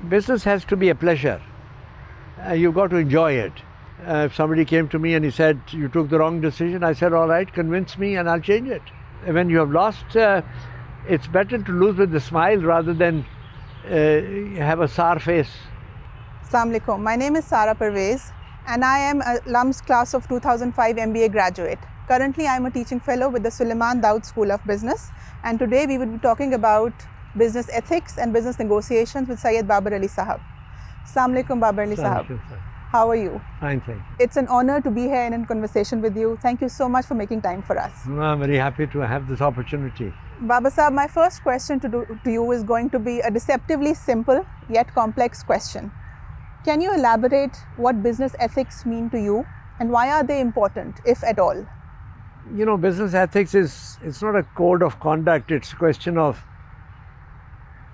Business has to be a pleasure. You've got to enjoy it. If somebody came to me and he said, you took the wrong decision, I said, all right, convince me and I'll change it. When you have lost, it's better to lose with a smile rather than have a sour face. Assalamu alaikum. My name is Sara Pervez and I am a LUMS class of 2005 MBA graduate. Currently, I am a teaching fellow with the Suleiman Dawood School of Business, and today we will be talking about business ethics and business negotiations with Syed Babar Ali Sahab. Assalamu alaikum, Babar Ali Sahab. How are you? Fine, thank you. It's an honor to be here in a conversation with you. Thank you so much for making time for us. I'm very happy to have this opportunity. Baba Sahab, my first question to you is going to be a deceptively simple yet complex question. Can you elaborate what business ethics mean to you and why are they important, if at all? You know, business ethics it's not a code of conduct, it's a question of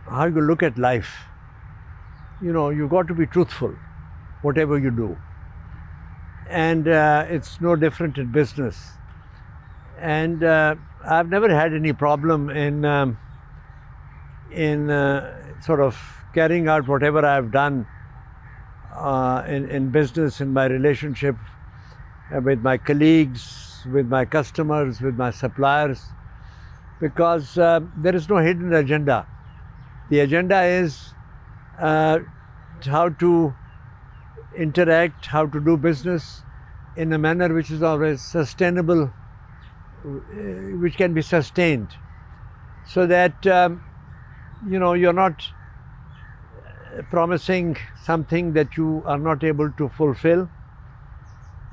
how you look at life. You know, you've got to be truthful, whatever you do. And it's no different in business. And I've never had any problem in sort of carrying out whatever I've done in business, in my relationship with my colleagues, with my customers, with my suppliers, because there is no hidden agenda. The agenda is how to interact, how to do business in a manner which is always sustainable, which can be sustained, so that you know, you're not promising something that you are not able to fulfill,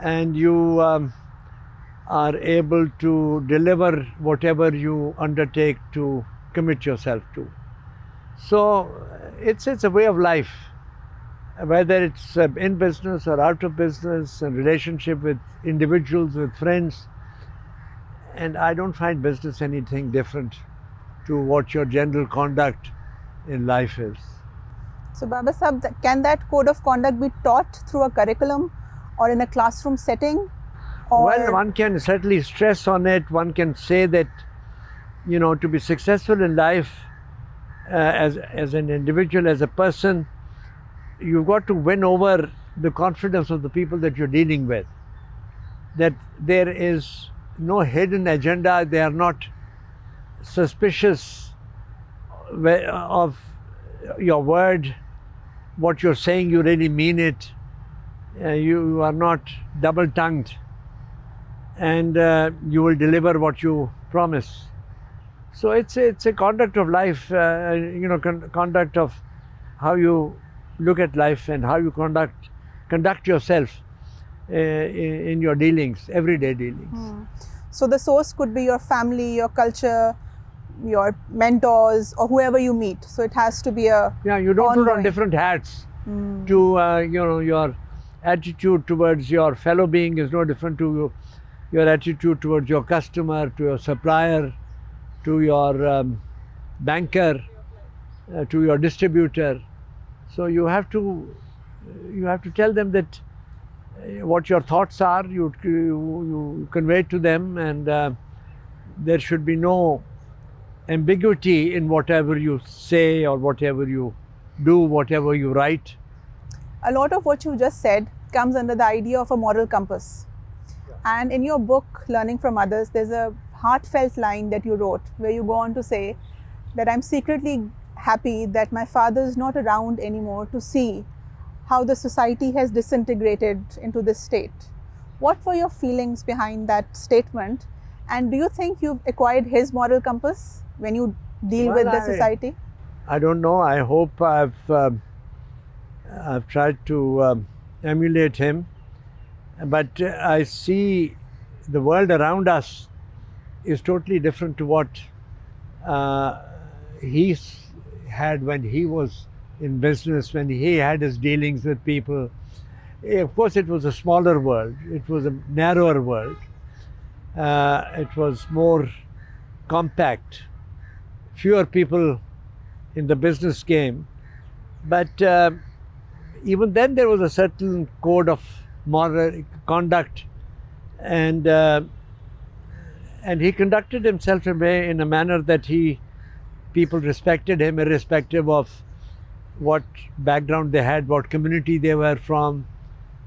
and you are able to deliver whatever you undertake to commit yourself to. So it's a way of life, whether it's in business or out of business, and relationship with individuals, with friends. And I don't find business anything different to what your general conduct in life is. So Baba Sahab, can that code of conduct be taught through a curriculum or in a classroom setting? Or well, one can certainly stress on it. One can say that, you know, to be successful in life as an individual, as a person, you've got to win over the confidence of the people that you're dealing with. That there is no hidden agenda. They are not suspicious of your word. What you're saying, you really mean it. You are not double-tongued, and you will deliver what you promise. So it's a conduct of life, you know, conduct of how you look at life and how you conduct yourself in your dealings, everyday dealings. So the source could be your family, your culture, your mentors, or whoever you meet. So it has to be a you don't ongoing. put on different hats. To you know, your attitude towards your fellow being is no different to your attitude towards your customer, to your supplier, to your banker, to your distributor. So you have to tell them that what your thoughts are, you convey it to them, and there should be no ambiguity in whatever you say or whatever you do, whatever you write. A lot of what you just said comes under the idea of a moral compass. And in your book, Learning from Others, there's a heartfelt line that you wrote where you go on to say that I'm secretly happy that my father is not around anymore to see how the society has disintegrated into this state. What were your feelings behind that statement? And do you think you've acquired his moral compass when you deal with the society? I don't know. I hope I've tried to emulate him, but I see the world around us is totally different to what he had when he was in business, when he had his dealings with people. Of course, it was a smaller world. It was a narrower world. It was more compact. Fewer people in the business game. But even then, there was a certain code of moral conduct, and he conducted himself in a manner that people respected him, irrespective of what background they had, what community they were from,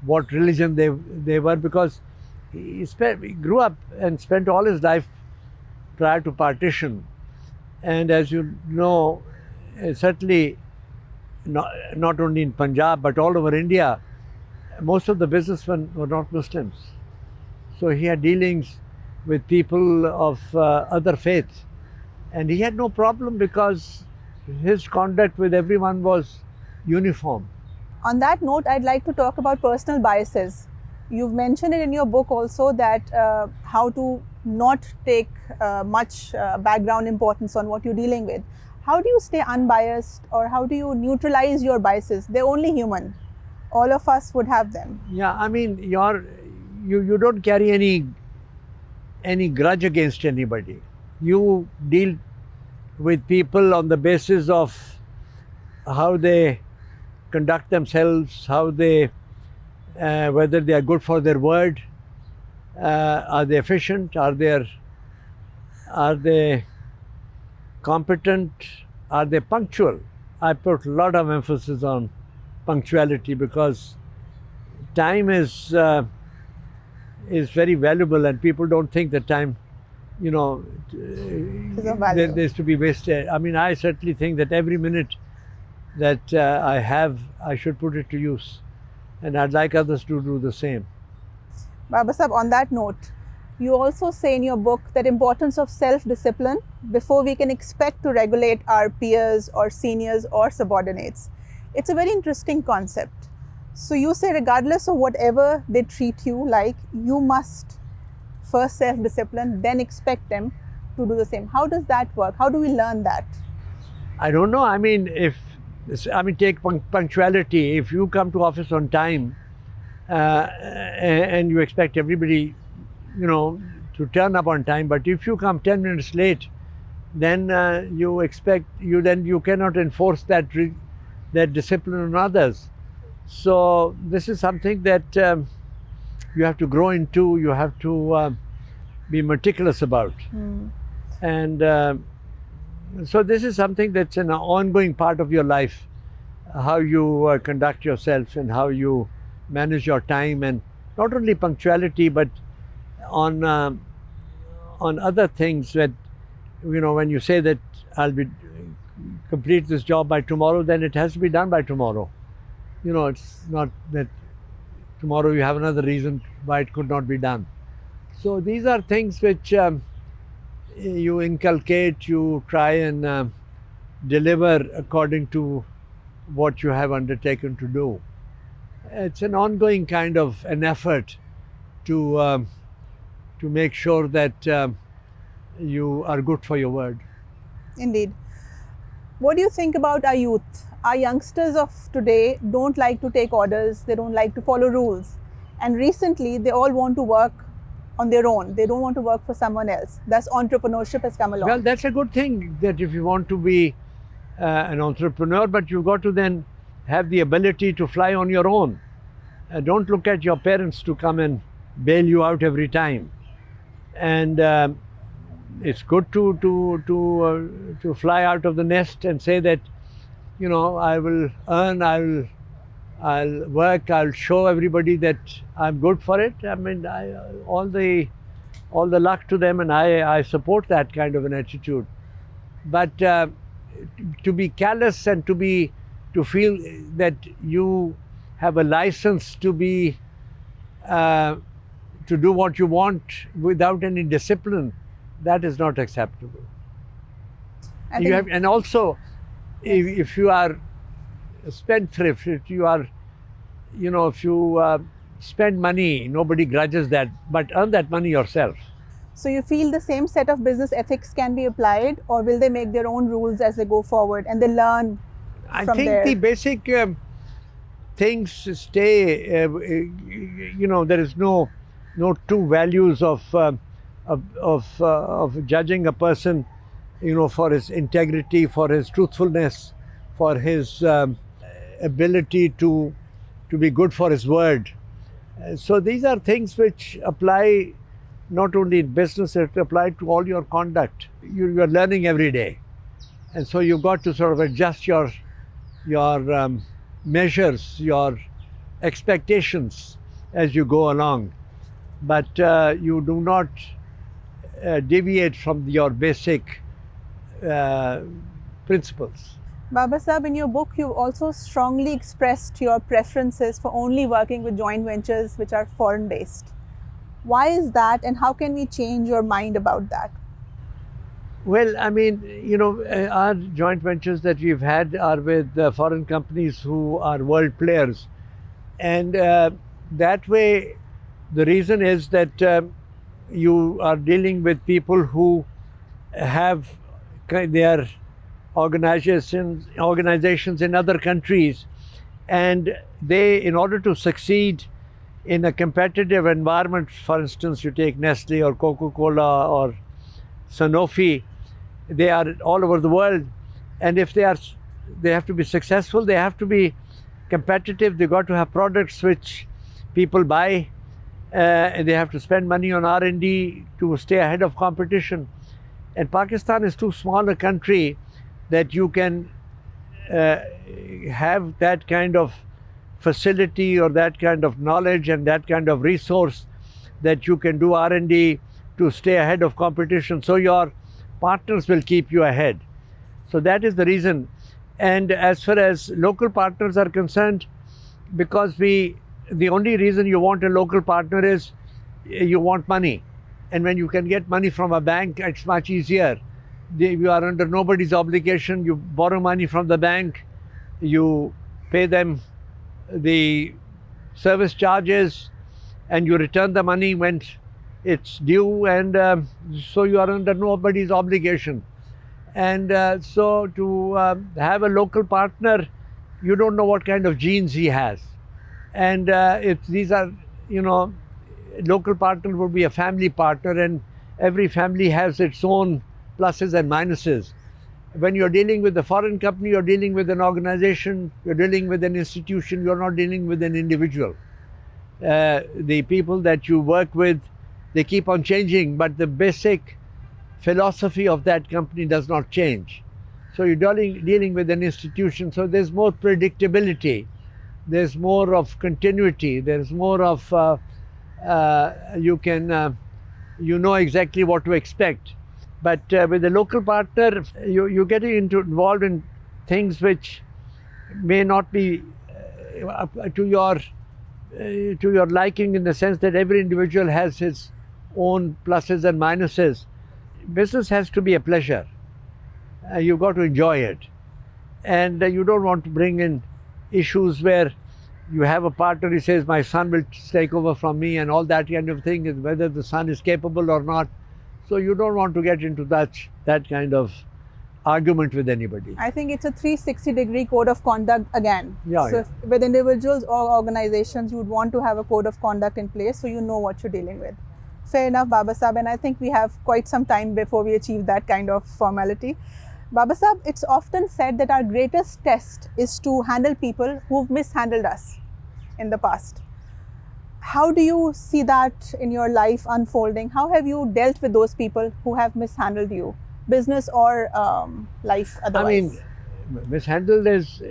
what religion they were, because he grew up and spent all his life prior to partition. And as you know, certainly not only in Punjab but all over India, most of the businessmen were not Muslims. So he had dealings with people of other faiths, and he had no problem because his conduct with everyone was uniform. On that note, I'd like to talk about personal biases. You've mentioned it in your book also, that how to not take much background importance on what you're dealing with. How do you stay unbiased, or how do you neutralize your biases? They're only human. All of us would have them. Yeah, I mean, you don't carry any grudge against anybody. You deal with people on the basis of how they conduct themselves, how they whether they are good for their word, are they efficient, are they competent, are they punctual. I put a lot of emphasis on punctuality because time is very valuable, and people don't think that time, there's to be wasted. I mean, I certainly think that every minute that I have, I should put it to use, and I'd like others to do the same. Baba Sahab, on that note, you also say in your book that importance of self-discipline before we can expect to regulate our peers or seniors or subordinates. It's a very interesting concept. So you say regardless of whatever they treat you like, you must first self-discipline, then expect them to do the same. How does that work? How do we learn that? I don't know. I mean, take punctuality. If you come to office on time and you expect everybody, to turn up on time, but if you come 10 minutes late, then you cannot enforce that discipline on others. So this is something that you have to grow into. You have to be meticulous about, and so this is something that's an ongoing part of your life, how you conduct yourself and how you manage your time, and not only punctuality but on other things. That when you say that I'll complete this job by tomorrow, then it has to be done by tomorrow. It's not that tomorrow you have another reason why it could not be done. So these are things which you inculcate, you try and deliver according to what you have undertaken to do. It's an ongoing kind of an effort to make sure that you are good for your word. Indeed. What do you think about our youth? Our youngsters of today don't like to take orders, they don't like to follow rules. And recently, they all want to work on their own. They don't want to work for someone else. Thus, entrepreneurship has come along. Well, that's a good thing, that if you want to be an entrepreneur, but you've got to then have the ability to fly on your own. Don't look at your parents to come and bail you out every time. And it's good to fly out of the nest and say that, I will earn, I'll work, I'll show everybody that I'm good for it. I mean, all the luck to them, and I support that kind of an attitude. But to be callous and to feel that you have a license to do what you want without any discipline, that is not acceptable. And also, if you are a spendthrift, if you spend money, nobody grudges that, but earn that money yourself. So you feel the same set of business ethics can be applied, or will they make their own rules as they go forward and they learn from there? I think the basic things stay. There is no two values of judging a person for his integrity, for his truthfulness, for his ability to be good for his word. So these are things which apply not only in business, it apply to all your conduct. You're learning every day. And so you've got to sort of adjust your measures, your expectations as you go along. But you do not deviate from your basic principles. Baba Sahib, in your book, you've also strongly expressed your preferences for only working with joint ventures which are foreign based. Why is that, and how can we change your mind about that? Well, I mean, our joint ventures that we've had are with foreign companies who are world players. And that way, the reason is that you are dealing with people who have their organizations in other countries, and they, in order to succeed in a competitive environment, for instance, you take Nestle or Coca-Cola or Sanofi, they are all over the world, and if they have to be successful, they have to be competitive. They got to have products which people buy, and they have to spend money on R&D to stay ahead of competition. And Pakistan is too small a country that you can have that kind of facility or that kind of knowledge and that kind of resource that you can do R&D to stay ahead of competition. So your partners will keep you ahead. So that is the reason. And as far as local partners are concerned, because the only reason you want a local partner is you want money. And when you can get money from a bank, it's much easier. You are under nobody's obligation. You borrow money from the bank, you pay them the service charges, and you return the money when it's due, and so you are under nobody's obligation. And so to have a local partner, you don't know what kind of genes he has. And these are, local partner would be a family partner, and every family has its own pluses and minuses. When you're dealing with a foreign company, you're dealing with an organization, you're dealing with an institution, you're not dealing with an individual. The people that you work with, they keep on changing, but the basic philosophy of that company does not change. So you're dealing with an institution, so there's more predictability, there's more of continuity, there's more of, you know exactly what to expect. But with a local partner, you're getting involved in things which may not be to your liking, in the sense that every individual has his own pluses and minuses. Business has to be a pleasure. You've got to enjoy it. And you don't want to bring in issues where you have a partner who says, my son will take over from me, and all that kind of thing, is whether the son is capable or not. So you don't want to get into that kind of argument with anybody. I think it's a 360-degree code of conduct again. Yeah, so yeah. With individuals or organizations, you would want to have a code of conduct in place so you know what you're dealing with. Fair enough, Baba Sahib, and I think we have quite some time before we achieve that kind of formality. Baba Sahib, it's often said that our greatest test is to handle people who've mishandled us in the past. How do you see that in your life unfolding? How have you dealt with those people who have mishandled you, business or life otherwise? I mean, mishandled is,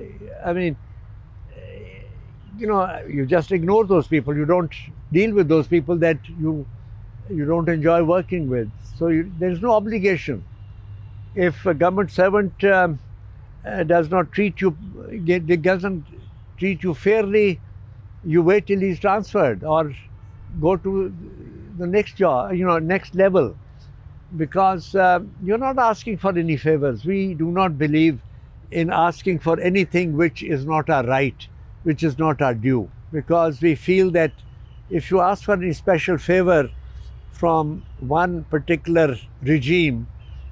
you just ignore those people. You don't deal with those people that you don't enjoy working with. So there's no obligation. If a government servant doesn't treat you fairly, you wait till he's transferred or go to the next job, next level, because you're not asking for any favors. We do not believe in asking for anything which is not our right, which is not our due, because we feel that if you ask for any special favor from one particular regime,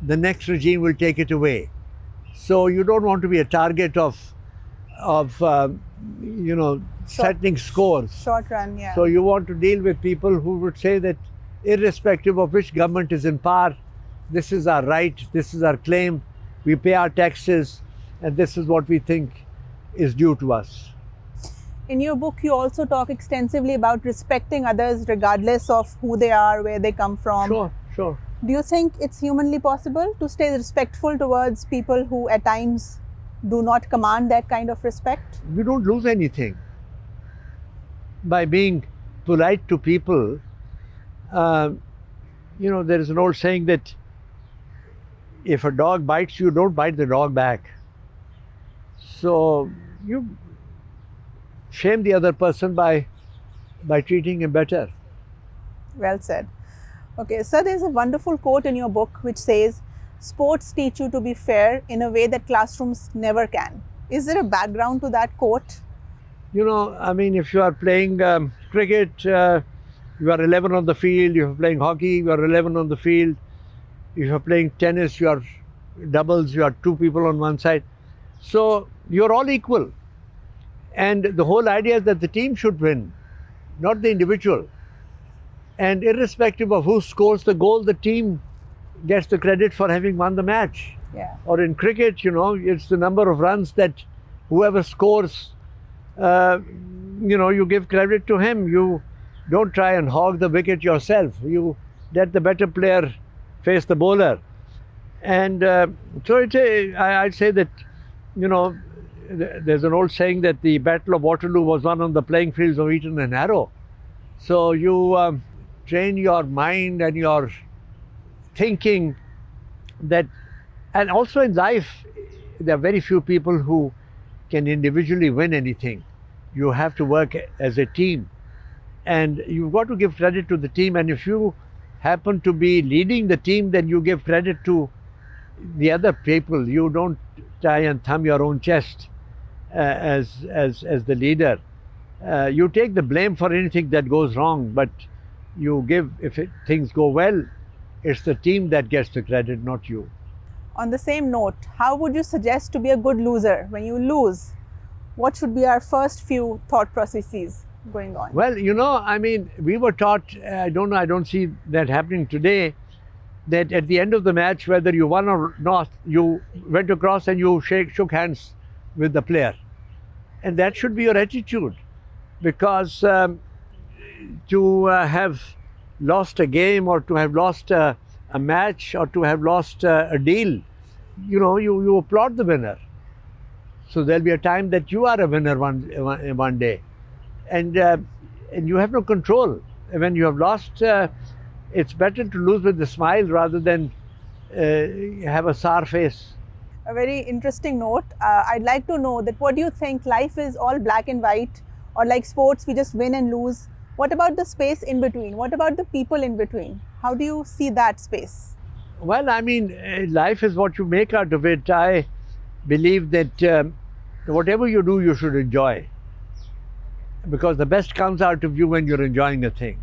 the next regime will take it away. So you don't want to be a target of settling scores. Short run, yeah. So you want to deal with people who would say that irrespective of which government is in power, this is our right, this is our claim, we pay our taxes, and this is what we think is due to us. In your book, you also talk extensively about respecting others regardless of who they are, where they come from. Sure. Do you think it's humanly possible to stay respectful towards people who at times do not command that kind of respect? We don't lose anything by being polite to people. There is an old saying that if a dog bites you, don't bite the dog back. So you shame the other person by treating him better. Well said. Okay, so there's a wonderful quote in your book which says, sports teach you to be fair in a way that classrooms never can. Is there a background to that quote? If you are playing cricket, you are 11 on the field. If you're playing hockey, you are 11 on the field. If you're playing tennis, you are doubles, you are 2 people on one side. So you're all equal. And the whole idea is that the team should win, not the individual. And irrespective of who scores the goal, the team gets the credit for having won the match. Yeah. Or in cricket, it's the number of runs that whoever scores, you give credit to him. You don't try and hog the wicket yourself. You let the better player face the bowler. And so I'd say that, there's an old saying that the Battle of Waterloo was won on the playing fields of Eton and Harrow. So you train your mind and your thinking that, and also in life, there are very few people who can individually win anything. You have to work as a team, and you've got to give credit to the team. And if you happen to be leading the team, then you give credit to the other people. You don't try and thumb your own chest as the leader. You take the blame for anything that goes wrong, but you give, if things go well, it's the team that gets the credit, not you. On the same note, how would you suggest to be a good loser? When you lose, what should be our first few thought processes going on? Well, we were taught, I don't see that happening today, that at the end of the match, whether you won or not, you went across and you shook hands with the player. And that should be your attitude, because to have lost a game, or to have lost a match, or to have lost a deal, you applaud the winner. So there'll be a time that you are a winner one day, and you have no control. When you have lost, it's better to lose with a smile rather than have a sour face. A very interesting note. I'd like to know that what do you think, life is all black and white, or like sports, we just win and lose? What about the space in between? What about the people in between? How do you see that space? Well, life is what you make out of it. I believe that whatever you do, you should enjoy, because the best comes out of you when you're enjoying a thing.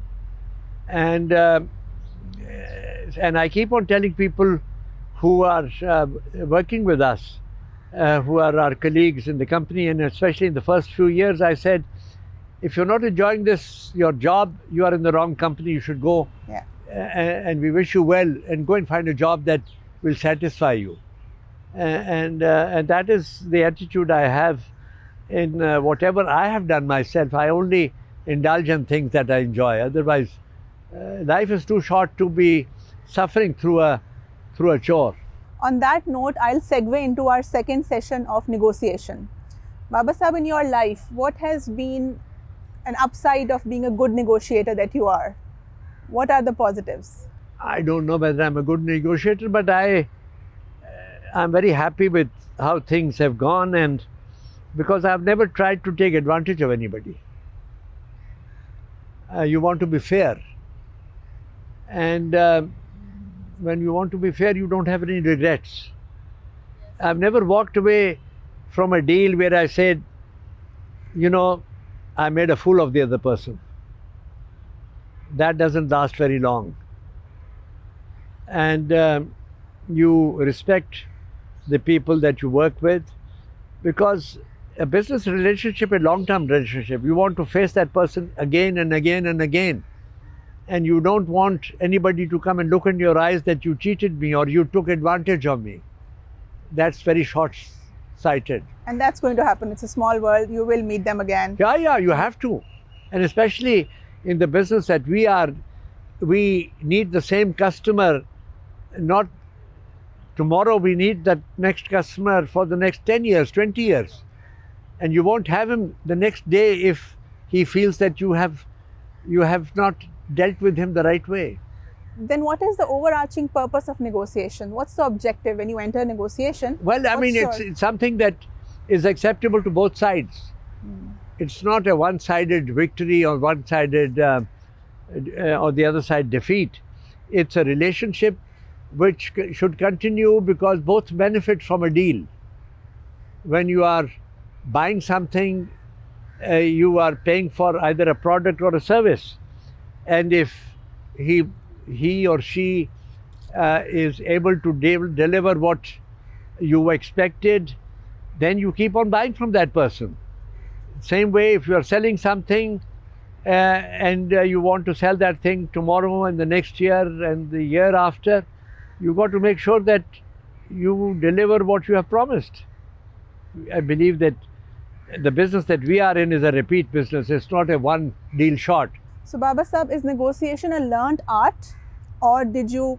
And I keep on telling people who are working with us, who are our colleagues in the company, and especially in the first few years, I said, if you're not enjoying your job, you are in the wrong company. You should go. Yeah. And we wish you well, and go and find a job that will satisfy you. And that is the attitude I have in whatever I have done myself. I only indulge in things that I enjoy. Otherwise, life is too short to be suffering through a chore. On that note, I'll segue into our second session of negotiation. Baba Sahib, in your life, what has been an upside of being a good negotiator that you are? What are the positives? I don't know whether I'm a good negotiator, but I'm very happy with how things have gone, and because I've never tried to take advantage of anybody. You want to be fair, and when you want to be fair, you don't have any regrets. I've never walked away from a deal where I said, I made a fool of the other person. That doesn't last very long. And you respect the people that you work with, because a business relationship, a long-term relationship, you want to face that person again and again and again. and you don't want anybody to come and look in your eyes that you cheated me or you took advantage of me. That's very short-sighted. And that's going to happen. It's a small world. You will meet them again. Yeah, you have to. And especially in the business that we are, we need the same customer, not tomorrow. We need that next customer for the next 10 years, 20 years. And you won't have him the next day if he feels that you have not dealt with him the right way. Then what is the overarching purpose of negotiation? What's the objective when you enter a negotiation? Well, I mean, it's something that is acceptable to both sides. It's not a one-sided victory or one-sided or the other side defeat. It's a relationship which should continue because both benefit from a deal. When you are buying something, you are paying for either a product or a service. And if he or she is able to deliver what you expected, then you keep on buying from that person. Same way, if you are selling something and you want to sell that thing tomorrow and the next year and the year after, you got to make sure that you deliver what you have promised. I believe that the business that we are in is a repeat business. It's not a one deal shot. So Baba Sahab, is negotiation a learned art, or did you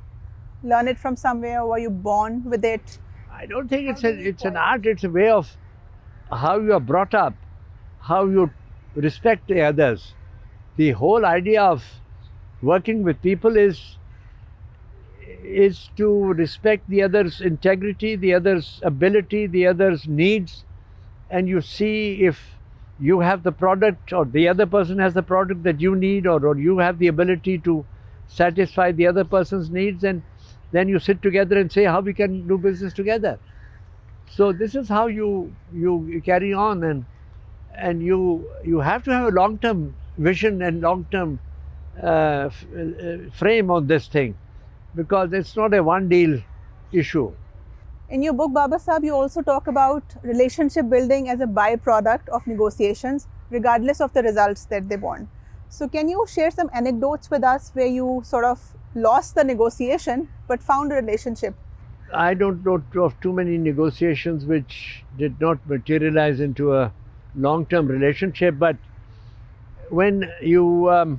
learn it from somewhere, or were you born with it? I don't think it's an art. It's a way of how you are brought up, how you respect the others. The whole idea of working with people is to respect the other's integrity, the other's ability, the other's needs, and you see if you have the product or the other person has the product that you need, or you have the ability to satisfy the other person's needs, and then you sit together and say how we can do business together. So this is how you carry on, and you have to have a long-term vision and long-term frame on this thing, because it's not a one deal issue. In your book, Baba Sahab, you also talk about relationship building as a byproduct of negotiations, regardless of the results that they want. So can you share some anecdotes with us where you sort of lost the negotiation but found a relationship? I don't know of too many negotiations which did not materialize into a long-term relationship, but when you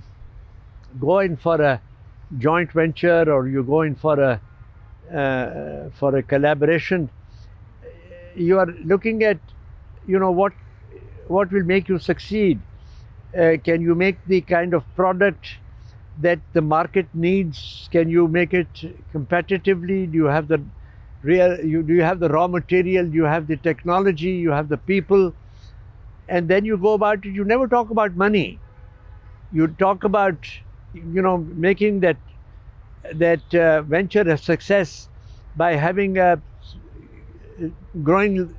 go in for a joint venture or you go in for a collaboration, you are looking at, what will make you succeed. Can you make the kind of product that the market needs? Can you make it competitively? Do you have the raw material? Do you have the technology? You have the people? And then you go about it. You never talk about money. You talk about, making that venture a success by having a growing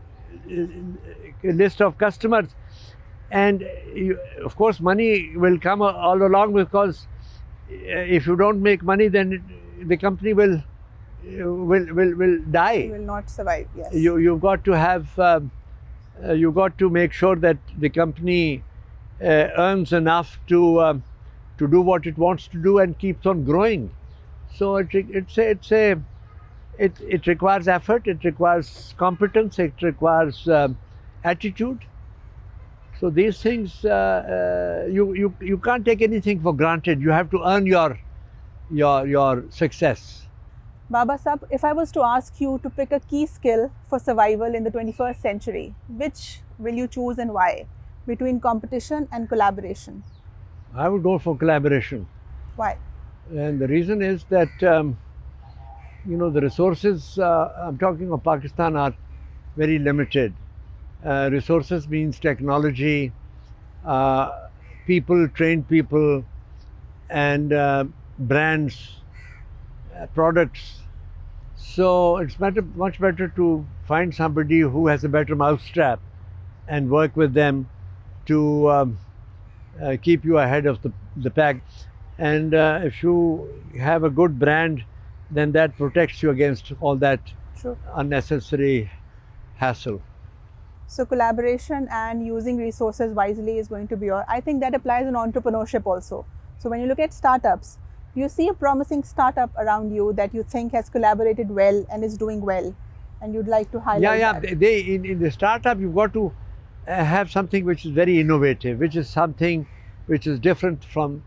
list of customers. And of course, money will come all along, because if you don't make money, then the company will die. Will not survive. Yes. You've got to have. You've got to make sure that the company earns enough to do what it wants to do and keeps on growing. So it requires effort. It requires competence. It requires attitude. So these things, you can't take anything for granted. You have to earn your success. Baba Sahab, if I was to ask you to pick a key skill for survival in the 21st century, which will you choose and why, between competition and collaboration? I would go for collaboration. Why? And the reason is that, the resources, I'm talking of Pakistan, are very limited. Resources means technology, people, trained people, and brands, products. So it's much better to find somebody who has a better mousetrap and work with them to keep you ahead of the pack. And if you have a good brand, then that protects you against all that unnecessary hassle. So collaboration and using resources wisely is going to be I think that applies in entrepreneurship also. So when you look at startups, You see a promising startup around you that you think has collaborated well and is doing well, and you'd like to highlight that. They in the startup you've got to have something which is very innovative, which is something which is different from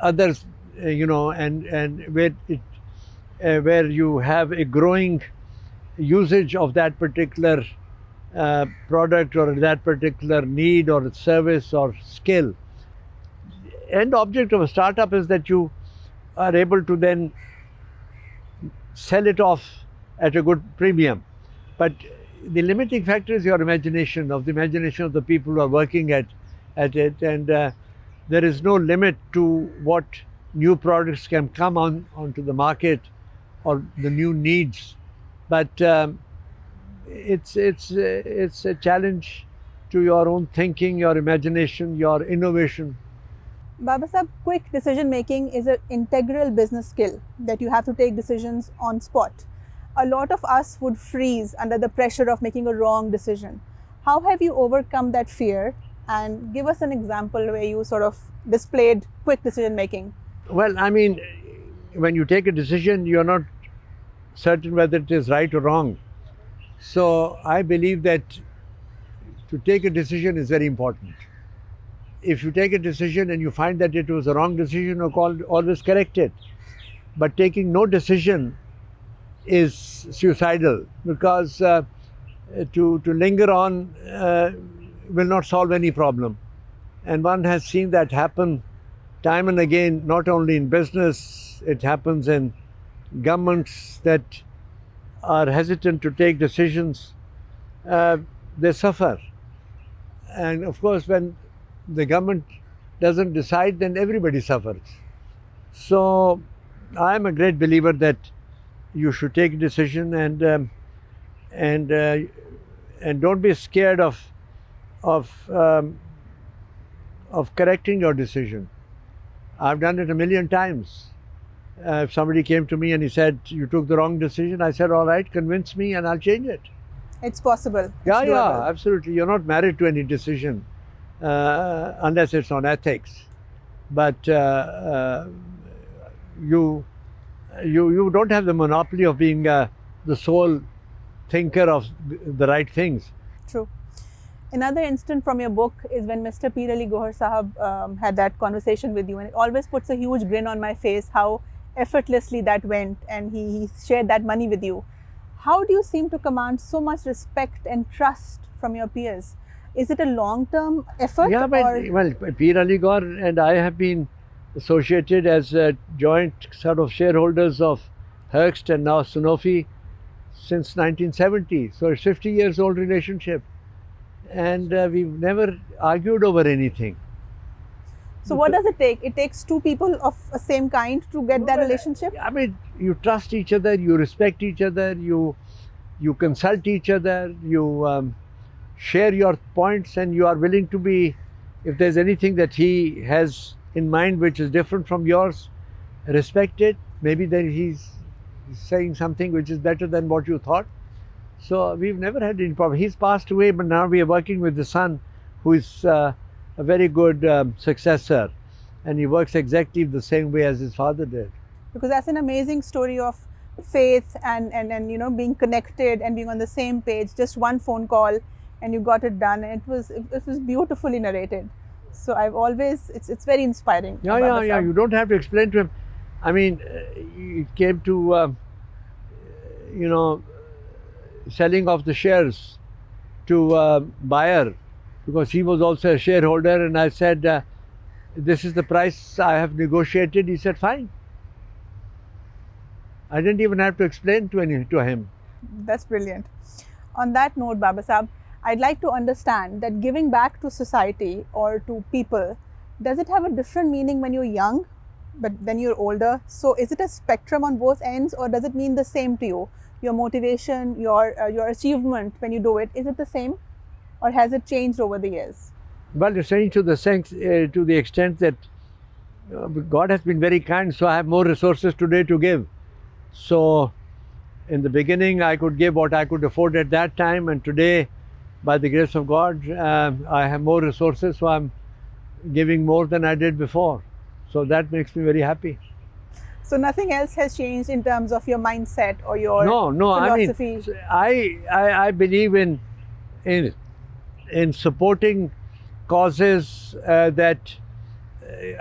others, and where you have a growing usage of that particular product or that particular need or service or skill. End object of a startup is that you are able to then sell it off at a good premium. But the limiting factor is your imagination, of the people who are working at it, and there is no limit to what new products can come onto the market or the new needs. But it's a challenge to your own thinking, your imagination, your innovation. Baba Sahab, quick decision making is an integral business skill that you have to take decisions on spot. A lot of us would freeze under the pressure of making a wrong decision. How have you overcome that fear? And give us an example where you sort of displayed quick decision making. Well, I mean, when you take a decision, you're not certain whether it is right or wrong. So I believe that to take a decision is very important. If you take a decision and you find that it was a wrong decision, always correct it. But taking no decision is suicidal, because to linger on will not solve any problem. And one has seen that happen time and again, not only in business, it happens in governments that are hesitant to take decisions. They suffer. And of course, when the government doesn't decide, then everybody suffers. So I am a great believer that you should take a decision, and don't be scared of correcting your decision. I've done it a million times. If somebody came to me and he said, you took the wrong decision, I said, all right, convince me and I'll change it. It's possible. Yeah, it's doable. Absolutely. You're not married to any decision unless it's on ethics. But you don't have the monopoly of being the sole thinker of the right things. True. Another instant from your book is when Mr. Peer Ali Gohar Sahab had that conversation with you, and it always puts a huge grin on my face how effortlessly that went, and he shared that money with you. How do you seem to command so much respect and trust from your peers? Is it a long-term effort? Yeah, well, Peer Ali Gohar and I have been associated as joint sort of shareholders of Hearst and now Sanofi since 1970. So it's 50 years old relationship. And we've never argued over anything. So what does it take? It takes two people of a same kind to get that relationship? I mean, you trust each other, you respect each other, you consult each other, you share your points, and you are willing to be, if there's anything that he has in mind which is different from yours, respect it. Maybe then he's saying something which is better than what you thought. So we've never had any problem. He's passed away, but now we are working with the son, who is a very good successor, and he works exactly the same way as his father did. Because that's an amazing story of faith and being connected and being on the same page. Just one phone call and you got it done, and it was beautifully narrated. So I've always, it's very inspiring. Yeah. You don't have to explain to him. I mean, he came to selling off the shares to a buyer, because he was also a shareholder, and I said, this is the price I have negotiated. He said, fine. I didn't even have to explain to him. That's brilliant. On that note, Baba Sahab, I'd like to understand that giving back to society or to people, does it have a different meaning when you're young, but then you're older? So is it a spectrum on both ends, or does it mean the same to you? Your motivation, your achievement when you do it, is it the same, or has it changed over the years? Well, it's changed to the extent that God has been very kind, so I have more resources today to give. So in the beginning, I could give what I could afford at that time, and today, by the grace of God, I have more resources, so I'm giving more than I did before. So that makes me very happy. So nothing else has changed in terms of your mindset or your No, philosophy. I believe in in supporting causes that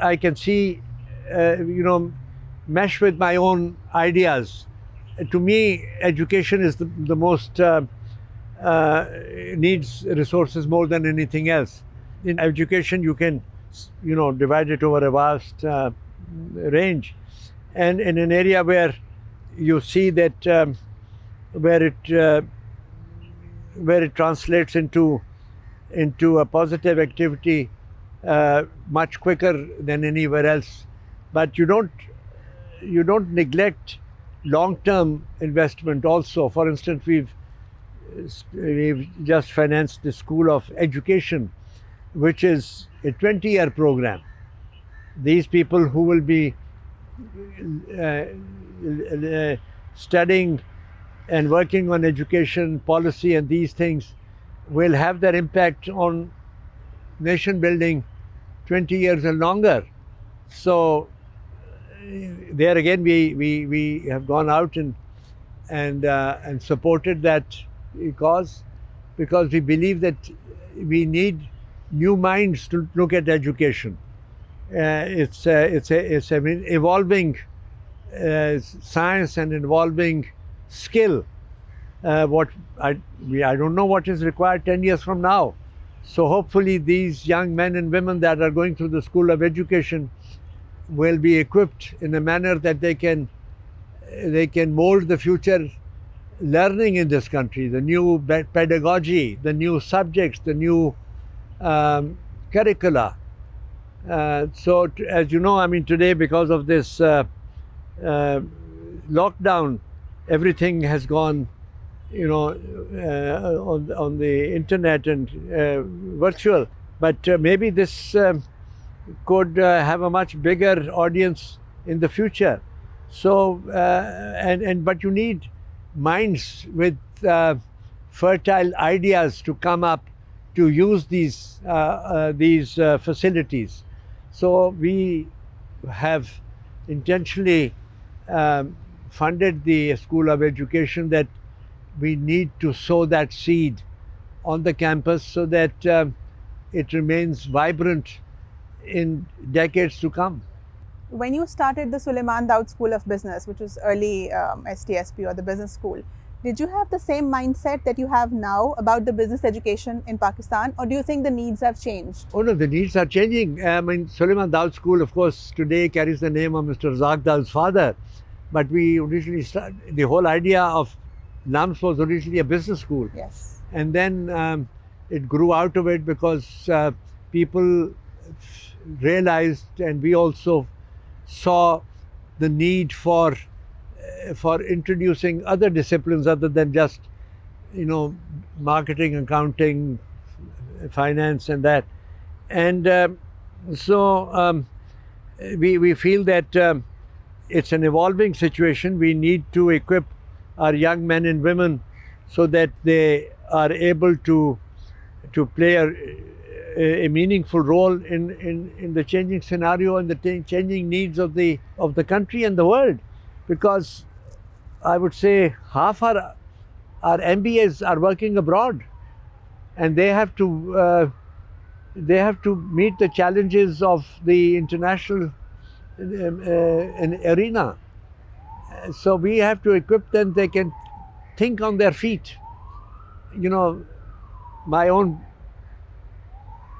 I can see, mesh with my own ideas. To me, education is the most needs resources more than anything else. In education, you can, divide it over a vast range, and in an area where you see that where it uh, where it translates into a positive activity much quicker than anywhere else. But you don't neglect long-term investment also. For instance, we've just financed the School of Education, which is a 20-year program. These people who will be studying and working on education policy and these things will have their impact on nation building 20 years and longer. So there again, we have gone out and supported that cause, because we believe that we need new minds to look at education. It's an evolving science and evolving skill. What I don't know what is required 10 years from now. So hopefully these young men and women that are going through the School of Education will be equipped in a manner that they can mold the future learning in this country, the new pedagogy, the new subjects, the new curricula. So as you know, I mean, today, because of this lockdown, everything has gone, on the internet and virtual. But maybe this could have a much bigger audience in the future. So but you need minds with fertile ideas to come up to use these facilities. So we have intentionally funded the School of Education, that we need to sow that seed on the campus so that it remains vibrant in decades to come. When you started the Suleiman Daud School of Business, which was early STSP or the business school, did you have the same mindset that you have now about the business education in Pakistan, or do you think the needs have changed? Oh no, the needs are changing. I mean, Suleiman Daud School, of course, today carries the name of Mr. Razak Daud's father, but we originally the whole idea of LUMS was originally a business school. Yes. And then it grew out of it because people realized, and we also saw the need for introducing other disciplines other than just marketing, accounting, finance, and that. And so we feel that it's an evolving situation. We need to equip our young men and women so that they are able to play a meaningful role in the changing scenario and the changing needs of the country and the world. Because I would say half our MBAs are working abroad, and they have to meet the challenges of the international arena. So we have to equip them. They can think on their feet. My own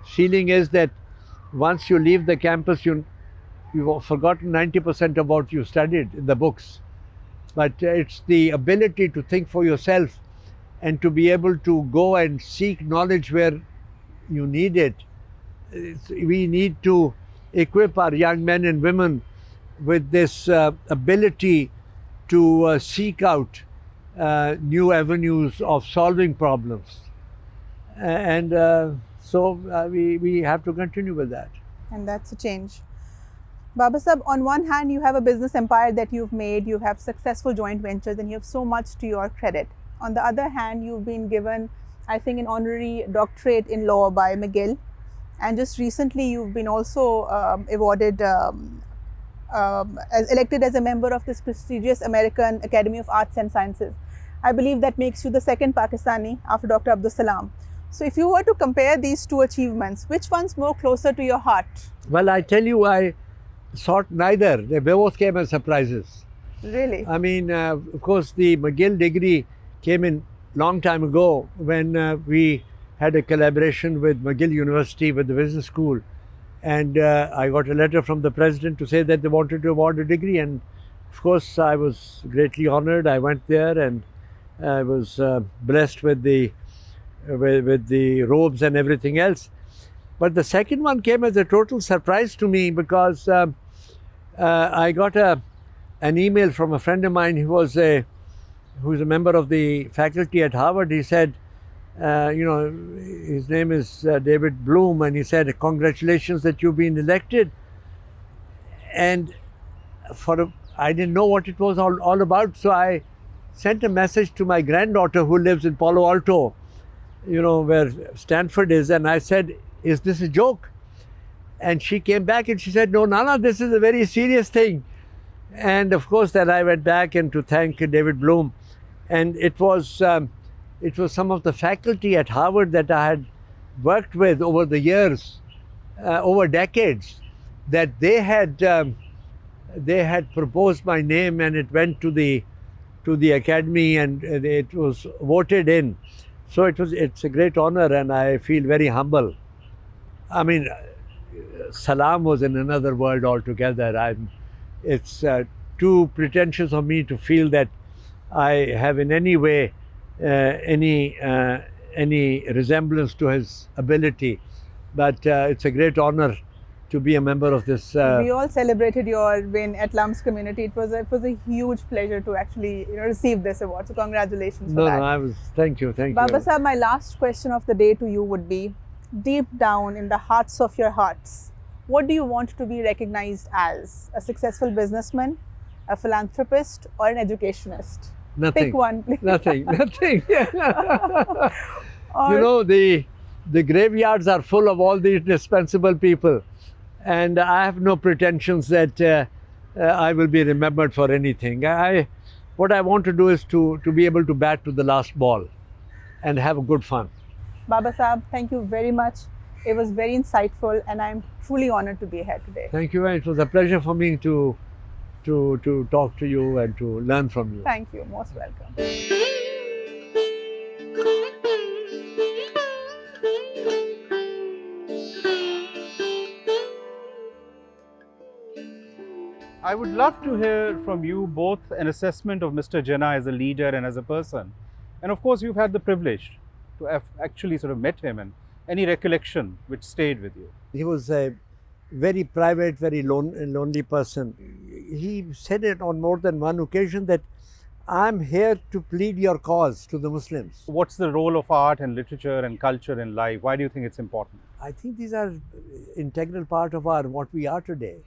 feeling is that once you leave the campus, you've forgotten 90% of what you studied in the books. But it's the ability to think for yourself and to be able to go and seek knowledge where you need it. We need to equip our young men and women with this ability to seek out new avenues of solving problems. And so we have to continue with that. And that's a change. Baba Sahab, on one hand, you have a business empire that you've made, you have successful joint ventures, and you have so much to your credit. On the other hand, you've been given, I think, an honorary doctorate in law by McGill. And just recently, you've been also awarded as elected as a member of this prestigious American Academy of Arts and Sciences. I believe that makes you the second Pakistani after Dr. Abdul Salam. So if you were to compare these two achievements, which one's more closer to your heart? Well, I tell you, I sought neither. They both came as surprises. Really? I mean, of course, the McGill degree came in long time ago when we had a collaboration with McGill University, with the business school. And I got a letter from the president to say that they wanted to award a degree. And of course, I was greatly honored. I went there and I was blessed with the robes and everything else. But the second one came as a total surprise to me because I got an email from a friend of mine who's a member of the faculty at Harvard. He said, his name is David Bloom, and he said, congratulations that you've been elected. And I didn't know what it was all about, so I sent a message to my granddaughter who lives in Palo Alto, where Stanford is, and I said, is this a joke? And she came back and she said, no, Nana, this is a very serious thing. And of course, then I went back and to thank David Bloom. And it was some of the faculty at Harvard that I had worked with over the years, over decades, that they had proposed my name, and it went to the academy, and it was voted in. So it's a great honor, and I feel very humble. I mean, Salam was in another world altogether. It's too pretentious of me to feel that I have in any way any resemblance to his ability, but it's a great honor to be a member of this. We all celebrated your win at Lum's community. It was a huge pleasure to actually receive this award. So congratulations for that. No, thank you. Baba Sahab, my last question of the day to you would be, deep down in the hearts of your hearts, what do you want to be recognized as? A successful businessman, a philanthropist, or an educationist? Nothing. Pick one, please. Nothing. Or, The graveyards are full of all these dispensable people, and I have no pretensions that I will be remembered for anything. What I want to do is to be able to bat to the last ball and have good fun. Baba Sahab, thank you very much. It was very insightful, and I'm truly honored to be here today. Thank you. It was a pleasure for me to talk to you and to learn from you. Thank you. Most welcome. I would love to hear from you both an assessment of Mr. Jinnah as a leader and as a person. And of course, you've had the privilege to have actually sort of met him, and any recollection which stayed with you. He was a very private, very lonely person. He said it on more than one occasion that I'm here to plead your cause to the Muslims. What's the role of art and literature and culture in life? Why do you think it's important? I think these are integral part of what we are today.